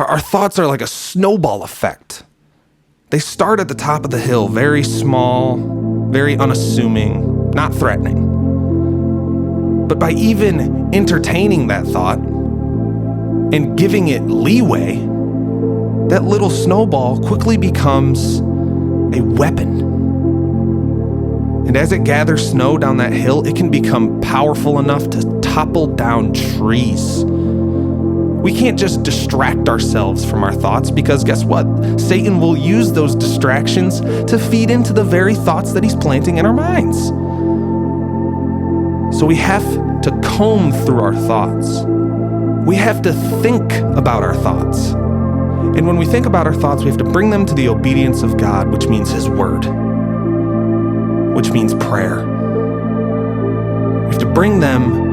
Our thoughts are like a snowball effect. They start at the top of the hill, very small, very unassuming, not threatening. But by even entertaining that thought and giving it leeway, that little snowball quickly becomes a weapon. And as it gathers snow down that hill, it can become powerful enough to topple down trees. We can't just distract ourselves from our thoughts because guess what? Satan will use those distractions to feed into the very thoughts that he's planting in our minds. So we have to comb through our thoughts. We have to think about our thoughts. And when we think about our thoughts, we have to bring them to the obedience of God, which means His Word, which means prayer. We have to bring them